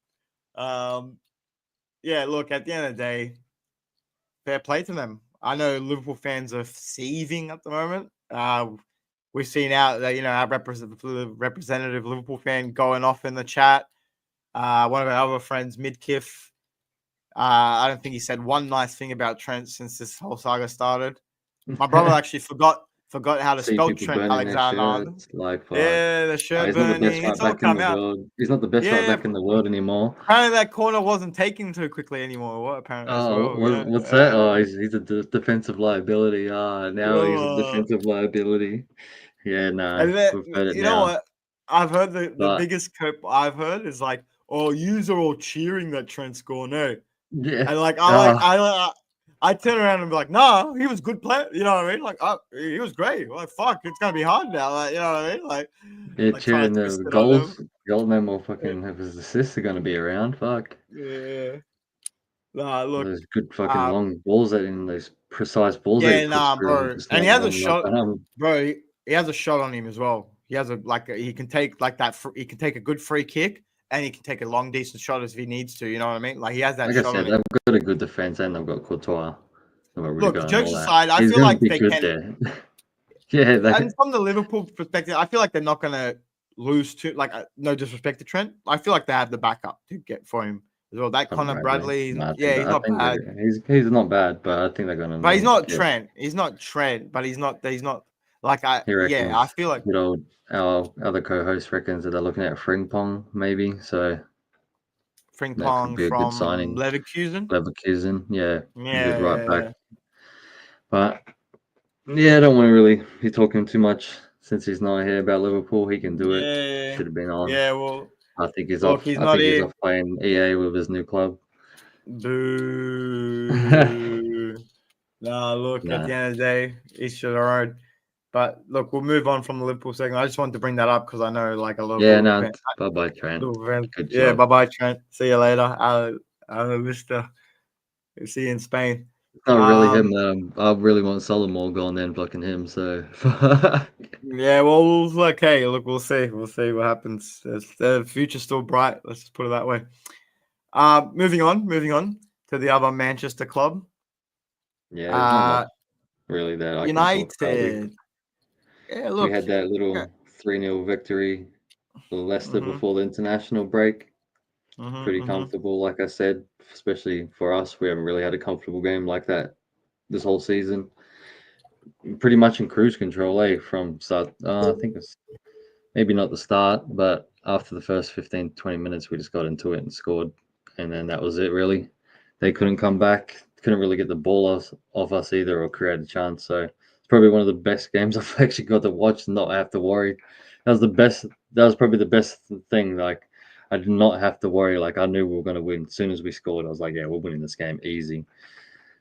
Yeah, look, at the end of the day, fair play to them. I know Liverpool fans are seething at the moment. We've seen out that our representative Liverpool fan going off in the chat. One of our other friends, Midkiff, I don't think he said one nice thing about Trent since this whole saga started. My brother actually forgot how to See spell people Trent burning their Alexander-Arnold. shirts. Like, fuck. Yeah, the shirt He's not the best burning. right It's all back in the come out. world. He's not the best right Yeah, back in the world anymore. apparently that corner wasn't taken too quickly anymore. What apparently as Oh, well. what's that? Oh, he's a defensive liability. Now he's a defensive liability. Yeah, no, And then, we've heard it you know now. what? I've heard the But biggest cope I've heard is like, oh, yous are all cheering that Trent scored. No. yeah, And like, ah, I turn around and be like, nah, he was good player. You know what I mean? Like, he was great. Like, fuck, it's gonna be hard now. Like, you know what I mean? Like, yeah, trying cheering to twist the it on them. goals, no more fucking if his assists are gonna be around. Fuck. Yeah. Nah, look. Those good fucking long balls those precise balls that he Yeah, puts nah, through, bro. just And not he has a one not shot, down. bro. He has a shot on him as well. He has he can take like that. He can take a good free kick, and he can take a long, decent shot if he needs to. You know what I mean? Like he has that Like I shot on said, him. they've got a good defense and they've got Courtois. They've got Look, Rudiger and jokes all that. aside, I He's feel gonna like be they good can. there. Yeah, And from the Liverpool perspective, I feel like they're not gonna lose to no disrespect to Trent. I feel like they have the backup to get for him as well. That Connor Bradley, No, he's not bad. he's not bad, but I think they're gonna But he's not get. Trent. He's not Trent, but he's not like He I reckons feel like good old our other co-host reckons that they're looking at Frimpong maybe, so that could Frimpong be a good from signing. Leverkusen. Leverkusen, yeah, good right back. Yeah. But yeah, I don't want to really be talking too much since he's not here about Liverpool. He can do it. Should have been on. Yeah, well, I think he's look, off. he's I not think he's here. off playing EA with his new club. Boo. Nah, look, at the end of the day, each to their own. But look, we'll move on from the Liverpool segment. I just wanted to bring that up because I know like a lot of Liverpool fans. Bye-bye, Trent. Good Yeah, job. bye-bye, Trent. See you later. Mister. See you in Spain. It's not really him. I really want Solomon gone then fucking him, so yeah, well, look, hey, look, we'll see. We'll see what happens. The future's still bright. Let's just put it that way. Moving on to the other Manchester club. Yeah, there's not much really that I can talk United. Yeah, look. We had that little 3-0 victory for Leicester before the international break. Pretty comfortable, like I said, especially for us. We haven't really had a comfortable game like that this whole season. Pretty much in cruise control, from start. I think it's maybe not the start, but after the first 15, 20 minutes, we just got into it and scored. And then that was it, really. They couldn't come back, couldn't really get the ball off us either or create a chance. So it's probably one of the best games I've actually got to watch and not have to worry. That was probably the best thing. Like, I did not have to worry. Like, I knew we were going to win. As soon as we scored, I was like, yeah, we're winning this game easy.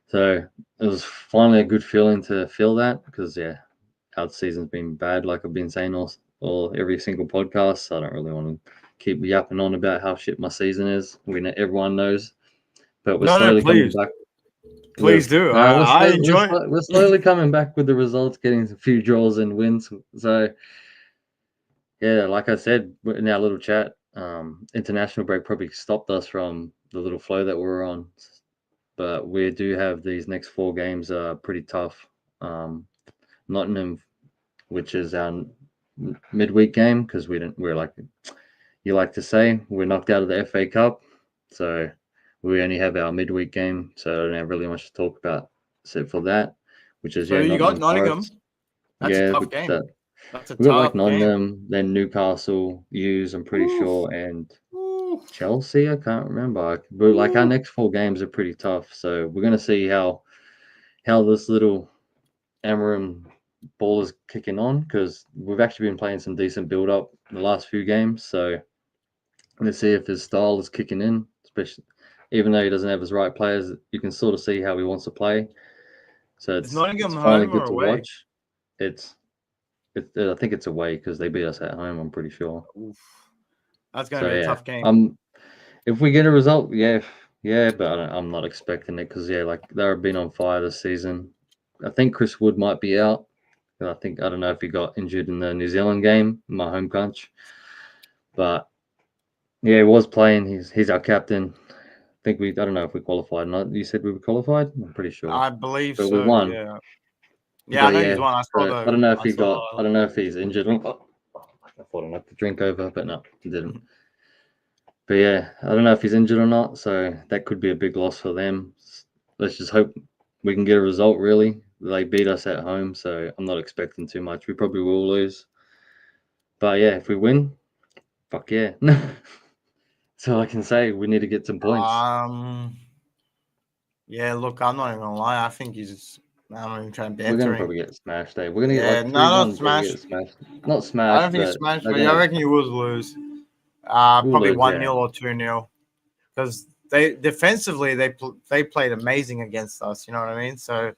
So it was finally a good feeling to feel that because, our season's been bad, like I've been saying all every single podcast. So I don't really want to keep yapping on about how shit my season is. Everyone knows. But we're slowly coming back. Please do. I enjoy it. We're slowly coming back with the results, getting a few draws and wins. So, yeah, like I said in our little chat, international break probably stopped us from the little flow that we're on. But we do have these next 4 games pretty tough. Nottingham, which is our midweek game, because we're like you like to say, we're knocked out of the FA Cup. So we only have our midweek game. So I don't have really much to talk about except for that, which is, you got Nottingham. That's a tough game. That's a we got like Nottingham, then Newcastle, Hughes, I'm pretty sure, and Chelsea, I can't remember. But like our next 4 games are pretty tough. So we're gonna see how this little Amarim ball is kicking on, because we've actually been playing some decent build up in the last few games. So let's see if his style is kicking in, especially even though he doesn't have his right players, you can sort of see how he wants to play. So it's finally good to watch. I think it's away because they beat us at home, I'm pretty sure. Oof. That's going to be a tough game. If we get a result, but I'm not expecting it because, like they've been on fire this season. I think Chris Wood might be out. I don't know if he got injured in the New Zealand game, in my home country. But, he was playing. He's our captain. think I don't know if we qualified or not. You said we were qualified? I'm pretty sure. I believe But we so. won. Yeah. Yeah, I But know he's yeah, one. so I don't know if I he saw the got. I highlight. don't know if he's injured. I thought I knocked the drink over, but no, he didn't. But yeah, I don't know if he's injured or not. So that could be a big loss for them. Let's just hope we can get a result. Really, they beat us at home, so I'm not expecting too much. We probably will lose. But yeah, if we win, fuck yeah. That's all I can say. We need to get some points. Yeah. Look, I'm not even gonna lie. I think he's. I'm not even trying to We're banter gonna him. probably get smashed. We're gonna get Yeah, like no, 3-1. not We're gonna smash. get smashed. Not I don't smashed, think it's but smash, they're but yeah, I gonna. reckon you will lose. We'll Probably lose. one Yeah. 0 or 2-0, because they defensively they played amazing against us. You know what I mean? So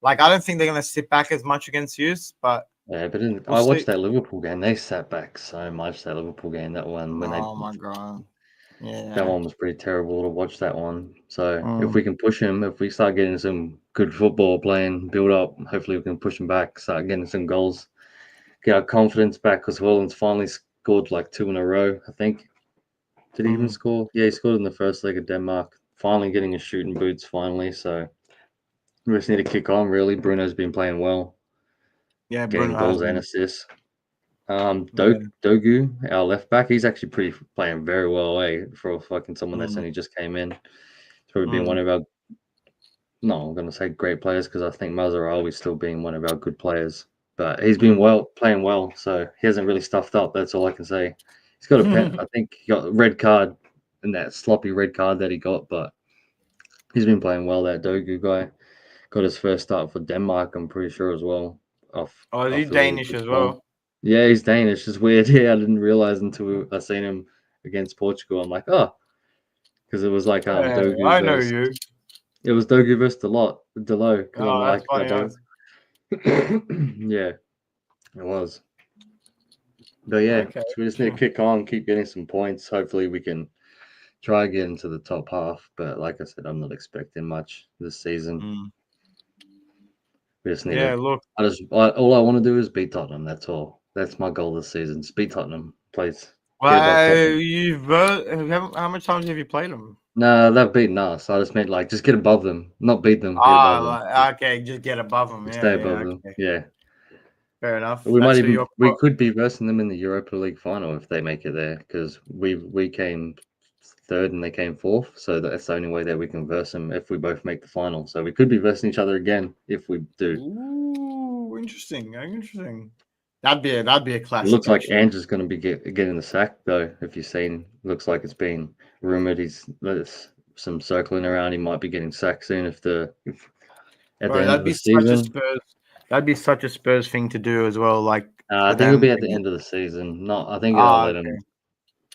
like, I don't think they're gonna sit back as much against you, but Yeah, but we'll I watched see. that Liverpool game. They sat back so much. That Liverpool game, that one when Oh my god. that Yeah. one was pretty terrible to watch. That one. So if Mm, we can push him, if we start getting some good football playing, build up, hopefully we can push him back, start getting some goals, get our confidence back. Because Holland's finally scored like 2 in a row. I think. Did he even mm. score? Yeah, he scored in the first leg of Denmark. Finally getting his shooting boots. Finally, so we just need to kick on. Really, Bruno's been playing well, Yeah, getting Bruno has goals and been. assists. Yeah. Dogu, our left back, he's actually playing very well, for fucking someone that's Mm, only just came in. He's probably been one mm, of our, no, I'm gonna say great players because I think Mazarawi's still being one of our good players. But he's been playing well, so he hasn't really stuffed up. That's all I can say. He's got a pen. mm. I think he got a red card in that sloppy red card that he got, but he's been playing well. That Dogu guy got his first start for Denmark, I'm pretty sure as well. Oh, is he Off a really Danish good as form. well? Yeah, he's Danish. It's weird. Yeah, I didn't realize until I seen him against Portugal. I'm like, oh, because it was like Hey, Dogu I know versus you. it was Dogu versus Delo. Because I'm Oh, that's like, I funny. don't. Yeah, it was. But yeah, Okay. so we just need to kick on, keep getting some points. Hopefully, we can try get into the top half. But like I said, I'm not expecting much this season. Mm. We just need Yeah, to. look. All I want to do is beat Tottenham. That's all. That's my goal this season. Just beat Tottenham, please. Get above Well, Tottenham. how much times have you played them? No, they've beaten us. I just meant like just get above them, not beat them. Get above them. Okay, just get above them. Stay Yeah, above yeah, them. okay. Yeah, Fair enough. we might That's who even you're. we could be versing them in the Europa League final if they make it there because we came third and they came fourth. So that's the only way that we can verse them if we both make the final. So we could be versing each other again if we do. Ooh, interesting. Interesting. That'd be a It classic, looks like actually. Ange is going to be getting the sack though. If you've seen, looks like it's been rumored there's some circling around. He might be getting sacked soon if at the Bro, end of the season. That'd be such a Spurs thing to do as well. Like I for think it'll them be at to the get. end of the season. Not, I think they'll let him Okay.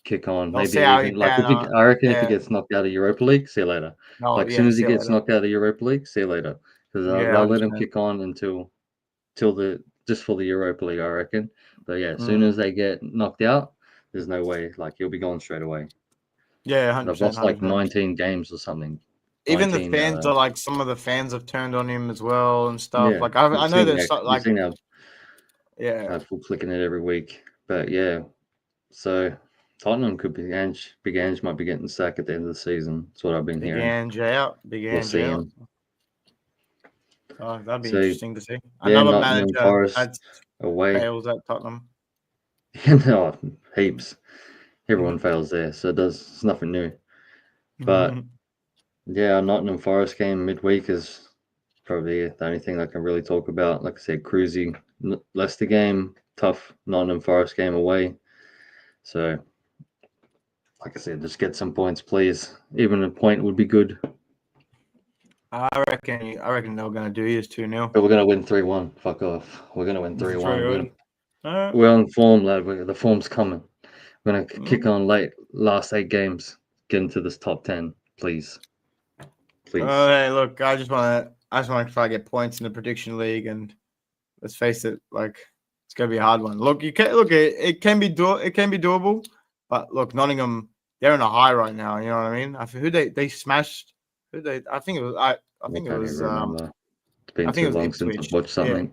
kick on. They'll Maybe see how he even like pan. I reckon if he Yeah. gets knocked out of Europa League, see you later. No. Like as soon Yeah. as he See you gets later. knocked out of Europa League, see you later. Because Yeah. they'll let him 100%. kick on until till the just for the Europa League, I reckon. But yeah, as soon Mm. as they get knocked out, there's no way. Like he'll be gone straight away. Yeah. hundred They've percent. lost like 100%. 19 games or something. Even the 19. fans are like, some of the fans have turned on him as well and stuff. Yeah, Like I know there's you've like, seen how yeah. full clicking it every week. But yeah, so Tottenham could be Big Ange might be getting sacked at the end of the season. That's what I've been Big hearing. Ange out. Big We'll Ange see out. him. Oh, that'd be So interesting to see. yeah, Another Nottingham manager Forest that away. fails at Tottenham. No, heaps. Everyone fails there, so it's nothing new. But yeah, Nottingham Forest game midweek is probably the only thing I can really talk about. Like I said, cruisy Leicester game, tough Nottingham Forest game away. So like I said, just get some points, please. Even a point would be good. I reckon they're gonna do is 2-0. But we're gonna win 3-1. Fuck off. We're gonna win 3-1. Alright. We're on form, lad. The form's coming. We're gonna kick Mm. on last 8 games. Get into this top 10, please. Please. Hey, look, I just want to try to get points in the prediction league, and let's face it, like, it's gonna be a hard one. Look, it can be doable, but look, Nottingham, they're on a high right now. You know what I mean? I who they smashed. Who they? I think it was. I I think it can't even was. remember. It's I been think it too was long since I've Ipswich. watched Yeah, something.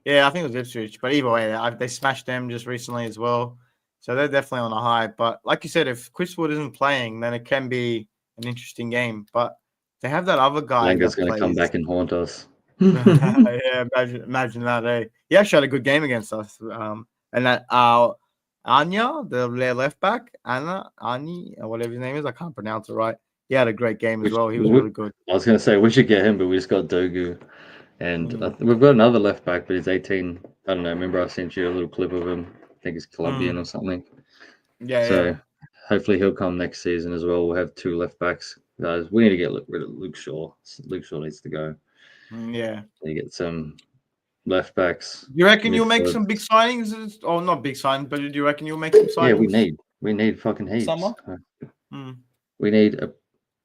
yeah, I think it was Ipswich. But either way, they smashed them just recently as well, so they're definitely on a high. But like you said, if Chris Wood isn't playing, then it can be an interesting game. But they have that other guy Langa's that going to come plays. back and haunt us. Yeah, imagine that. Eh? He actually had a good game against us. And that Anya, the left back, Ani, or whatever his name is, I can't pronounce it right. He had a great game as well. He was really good. I was going to say we should get him, but we just got Dogu. And we've got another left back, but he's 18. I don't know. Remember I sent you a little clip of him. I think he's Colombian or something. Yeah, So yeah. hopefully he'll come next season as well. We'll have 2 left backs. Guys, we need to get rid of Luke Shaw. Luke Shaw needs to go. Yeah. We get some left backs. You reckon you'll make midfield. some big signings? Or not big signings, but do you reckon you'll make some signings? Yeah, we need fucking heaps. Summer? We need a.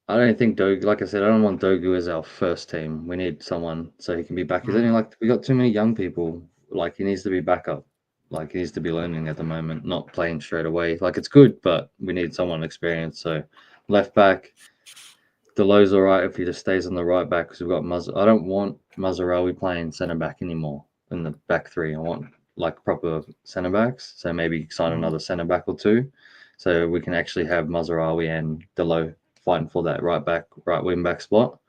I don't think Dogu. Like I said, I don't want Dogu as our first team. We need someone so he can be back. He's only like we got too many young people. Like he needs to be back up. Like he needs to be learning at the moment, not playing straight away. Like it's good, but we need someone experienced. So left back, Delo's all right if he just stays on the right back because we've got I don't want Mazarawi playing centre back anymore in the back 3. I want like proper centre backs. So maybe sign another centre back or 2, so we can actually have Mazarawi and Delo fighting for that right wing back spot.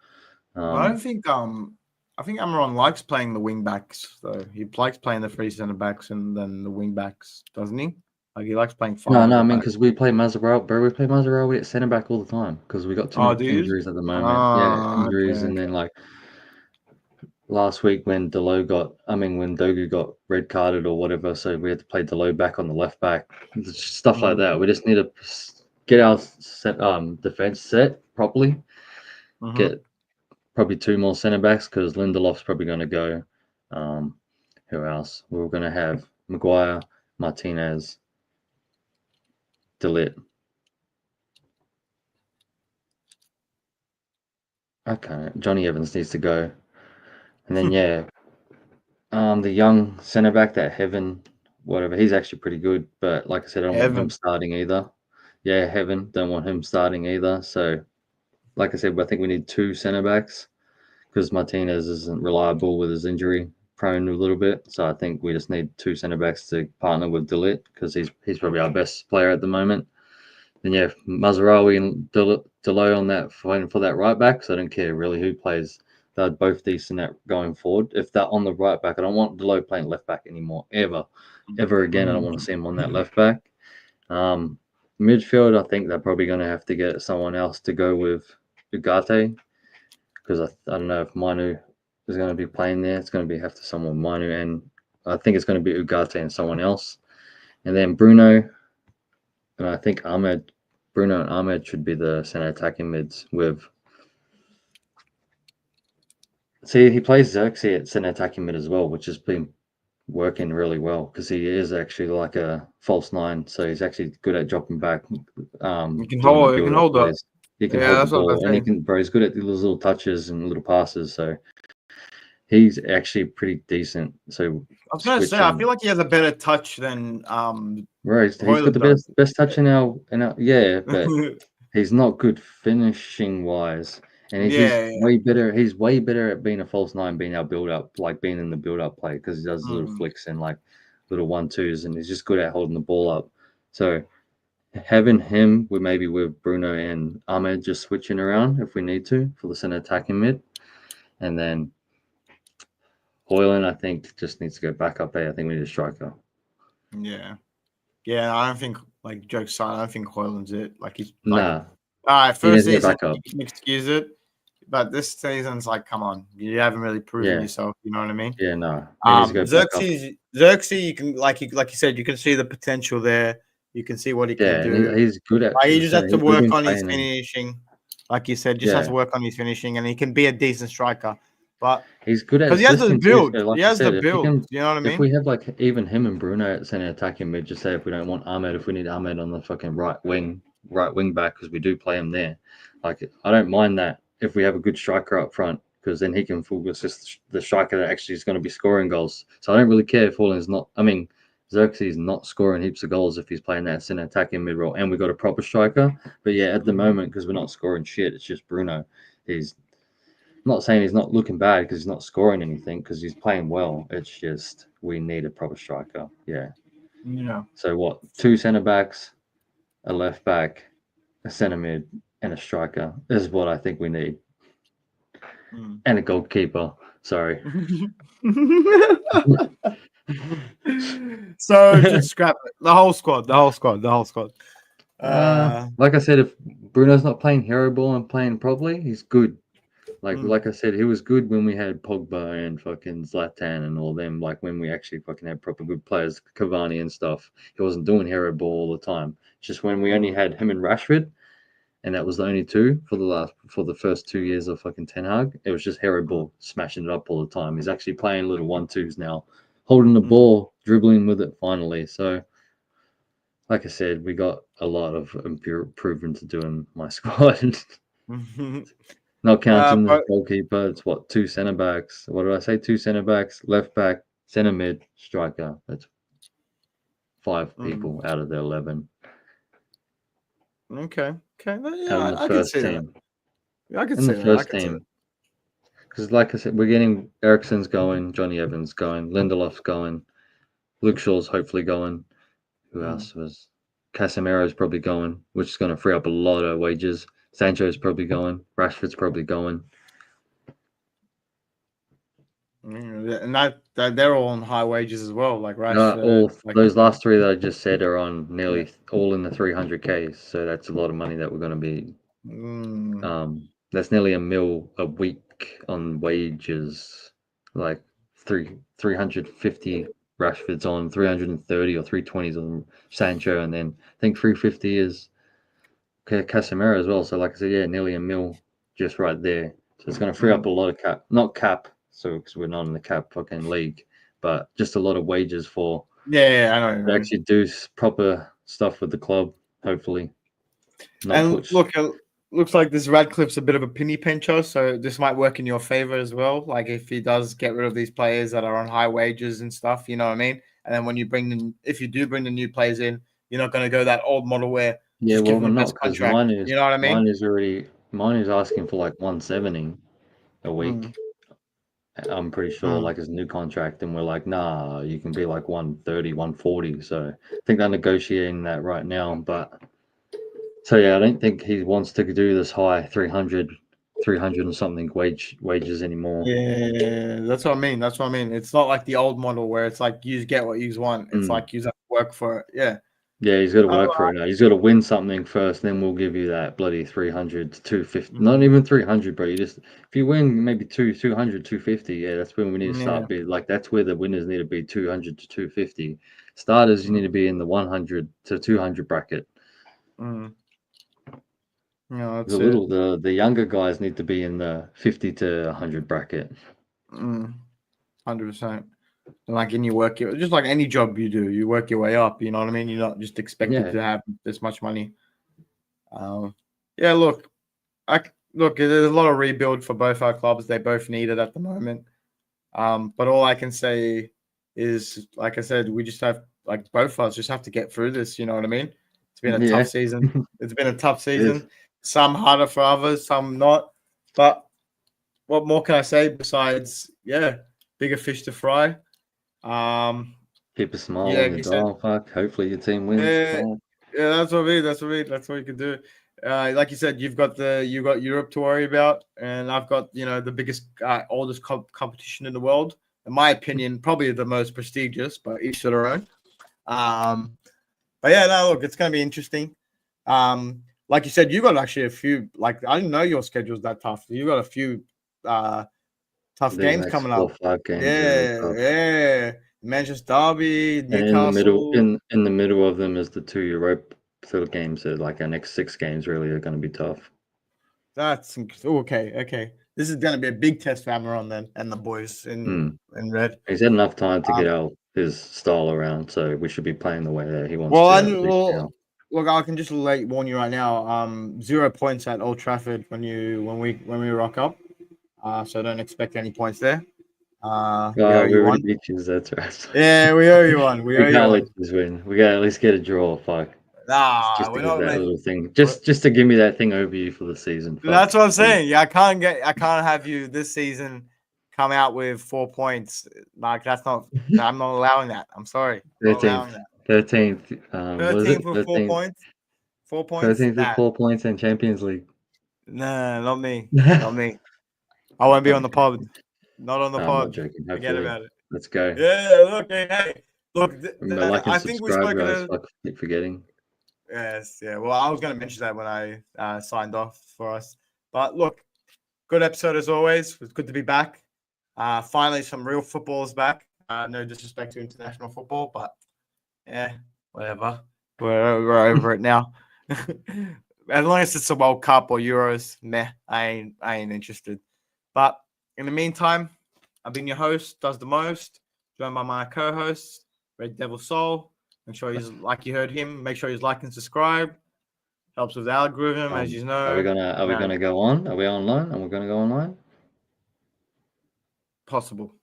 I don't think I think Amaron likes playing the wing backs though. He likes playing the 3 centre backs and then the wing backs, doesn't he? Like he likes playing 5. No, I mean because we play Mazarawi, bro. We play Mazarawi at centre back all the time because we got too many injuries at the moment. Injuries, okay. and then like last week when when Dogu got red carded or whatever, so we had to play Delo back on the left back, stuff like that. We just need to get our defense set properly. Get probably 2 more centre backs because Lindelof's probably going to go. Who else? We're going to have Maguire, Martinez, Delit. Okay, Johnny Evans needs to go, and then the young centre back, that Heaven, whatever, he's actually pretty good. But like I said, I don't want him starting either. Yeah, Heaven, don't want him starting either. So, like I said, I think we need 2 centre backs because Martinez isn't reliable with his injury prone a little bit. So I think we just need 2 centre backs to partner with Delit because he's probably our best player at the moment. Then Mazarawi and Delo on that fighting for that right back. So I don't care really who plays. They're both decent at going forward. If they're on the right back, I don't want Delo playing left back anymore ever again. I don't want to see him on that left back. Midfield, I think they're probably going to have to get someone else to go with Ugarte because I don't know if Manu is going to be playing there. It's going to have to someone Manu, and I think it's going to be Ugarte and someone else. And then Bruno, and I think Bruno and Ahmed should be the center attacking mids with. See, he plays Xerxes at center attacking mid as well, which has been working really well because he is actually like a false 9, so he's actually good at dropping back. He can hold the He can hold the ball, and he's good at those little touches and little passes. So he's actually pretty decent. So I was going to say, I feel like he has a better touch than Right, he's got the best touch in our but he's not good finishing wise. And he's way better. He's way better at being a false 9, being our build up, like being in the build up play, because he does little flicks and like little 1-2s, and he's just good at holding the ball up. So having him with Bruno and Ahmed just switching around if we need to for the center attacking mid, and then Hoyland I think just needs to go back up there. I think we need a striker. Yeah, I don't think jokes aside, I don't think Hoyland's it. Like he's first season you can excuse it. But this season's come on, you haven't really proven yourself. You know what I mean? Yeah, no. Xerxes, you can like you said, you can see the potential there. You can see what he can do. He's good at. He just has to work on his finishing, like you said. Just has to work on his finishing, and he can be a decent striker. But he's good at because he has the build. He has the build. You know what I mean? If we have even him and Bruno at center attacking mid, just say if we don't want Ahmed, if we need Ahmed on the fucking right wing back, because we do play him there. I don't mind that. If we have a good striker up front, because then he can focus the striker that actually is going to be scoring goals. So I don't really care if Holland's not. I mean, Xerxes not scoring heaps of goals if he's playing that center attacking mid role, and we got a proper striker. But at the moment, because we're not scoring shit, it's just Bruno. He's not saying he's not looking bad because he's not scoring anything, because he's playing well. It's just we need a proper striker. Yeah. Yeah. So what? 2 center backs, a left back, a center mid, and a striker is what I think we need, Mm. and a goalkeeper. Sorry. So just scrap it. The whole squad. The whole squad. The whole squad. Like I said, if Bruno's not playing hero ball and playing properly, he's good. Like I said, he was good when we had Pogba and fucking Zlatan and all them. Like when we actually fucking had proper good players, Cavani and stuff. He wasn't doing hero ball all the time. It's just when we only had him and Rashford, and that was the only two for the first 2 years of fucking Ten Hag. It was just hero ball, smashing it up all the time. He's actually playing little 1-2s now, holding the ball, dribbling with it finally. So, like I said, we got a lot of improvement to do in my squad. Not counting the goalkeeper, it's what, 2 centre backs. What did I say? 2 centre backs, left back, centre mid, striker. That's 5 people out of the 11. Okay. Out in the first team. I can in see the that. first team. Because, like I said, we're getting Ericsson's going, Johnny Evans going, Lindelof's going, Luke Shaw's hopefully going. Who else was? Casemiro's probably going, which is going to free up a lot of wages. Sancho's probably going. Rashford's probably going. And that they're all on high wages as well, like Rashford. Those last 3 that I just said are on nearly all in the 300Ks. So that's a lot of money that we're going to be. That's nearly $1 million a week on wages, like 350 Rashford's on, 330 or 320s on Sancho, and then I think 350 is Casemiro as well. So like I said, yeah, nearly $1 million just right there. So it's going to free up a lot of not cap, so because we're not in the cap fucking league, but just a lot of wages for I know to actually do proper stuff with the club, hopefully. Look, it looks like this Radcliffe's a bit of a penny pincher, so this might work in your favor as well. Like if he does get rid of these players that are on high wages and stuff, you know what I mean? And then when you if you do bring the new players in, you're not going to go that old model where we're not, because mine is, you know what I mean? Mine is asking for like 170 a week. I'm pretty sure, like his new contract, and we're like, nah, you can be like 130, 140. So I think they're negotiating that right now. But so yeah, I don't think he wants to do this high 300 and something wages anymore. Yeah, that's what I mean. That's what I mean. It's not like the old model where it's like you get what you want. It's like you have to work for it. Yeah. Yeah, he's got to work for it now. He's got to win something first, then we'll give you that bloody 300 to 250. Not even 300, bro. If you win maybe 200, 250, yeah, that's when we need to start. Like that's where the winners need to be, 200 to 250. Starters, you need to be in the 100 to 200 bracket. The younger guys need to be in the 50 to 100 bracket. 100%. Like in just like any job you do, you work your way up. You know what I mean? You're not just expected to have this much money. Look, there's a lot of rebuild for both our clubs. They both need it at the moment. But all I can say is, like I said, we just have both of us just have to get through this. You know what I mean? It's been a tough season. It's been a tough season. Some harder for others, some not. But what more can I say besides, bigger fish to fry. Keep a smile on your dial, fuck. Hopefully your team wins. That's what I mean. That's what you can do. Like you said, you've got Europe to worry about, and I've got the biggest, oldest competition in the world. In my opinion, probably the most prestigious, but each to their own. But yeah, no, look, it's going to be interesting. Like you said, you got actually a few. Like I didn't know your schedule's that tough. You got a few tough games coming up. 4 or 5 games. Yeah. Manchester Derby, Newcastle. And in the middle of them is the 2 Europe games. So like our next 6 games really are going to be tough. That's okay. This is going to be a big test for Amaron then and the boys in red. He's had enough time to get his style around, so we should be playing the way that he wants to. Look, I can just warn you right now. 0 points at Old Trafford when we rock up. So don't expect any points there. We already beat you, that's right. Yeah, we owe you one. We can't let you win. We gotta at least get a draw. Fuck. Nah, we're not that little thing. Just to give me that thing over you for the season. Fuck. That's what I'm saying. Yeah, I can't have you this season come out with 4 points. Like that's not. I'm not allowing that. I'm sorry. 13th. 13th with 4 points. 4 points. 13th with 4 points in Champions League. Nah, not me. Not me. I won't be on the pod. Not on the I'm not pod. joking. Forget Hopefully. about it. Let's go. Yeah, look, hey. Look, Remember, like and I think we subscribe, spoke guys. in Fuck, keep forgetting. Yes, yeah. Well, I was going to mention that when I signed off for us. But look, good episode as always. It was good to be back. Finally, some real football is back. No disrespect to international football, but yeah, whatever. We're over it now. As long as it's a World Cup or Euros, meh, I ain't interested. But in the meantime, I've been your host, Does the Most, joined by my co-host, Red Devil Soul. Make sure he's like you heard him. Make sure he's like and subscribe. Helps with the algorithm, as you know. Are we gonna go on? Are we online? Are we gonna go online? Possible.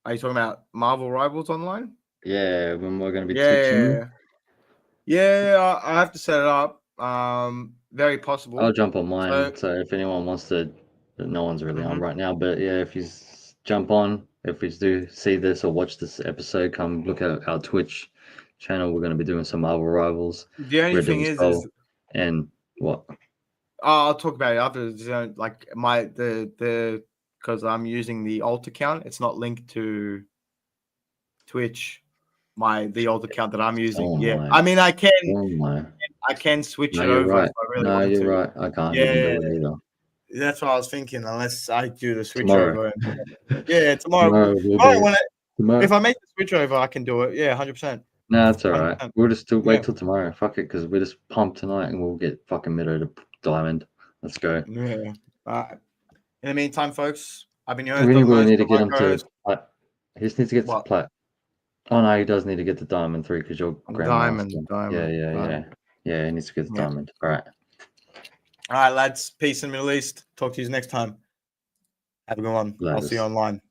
Are you talking about Marvel Rivals online? Yeah, when we're gonna be twitching. Yeah, I have to set it up. Very possible. I'll jump on mine. So if anyone wants to, no one's really on right now. But yeah, if you jump on, if we do see this or watch this episode, come look at our Twitch channel. We're gonna be doing some Marvel Rivals. The only thing is and what? I'll talk about it after. Like the because I'm using the alt account. It's not linked to Twitch. The old account that I'm using. I mean, I can switch it over. Right. If I really you're right. I can't even do it either. That's what I was thinking. Unless I do the switch Tomorrow. over. Yeah, tomorrow. If I make the switch over, I can do it. Yeah, 100%. No, that's all right. We'll just still wait till tomorrow. Fuck it, because we're just pumped tonight, and we'll get fucking Mido to diamond. Let's go. Yeah. In the meantime, folks, I've been your host. We really need to get him to plat. He just needs to get to plat. Oh no, he does need to get the diamond 3 because you're diamond. Yeah. He needs to get the diamond. All right, lads. Peace in the Middle East. Talk to you next time. Have a good one. I'll see you online.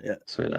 Yeah. Sweet.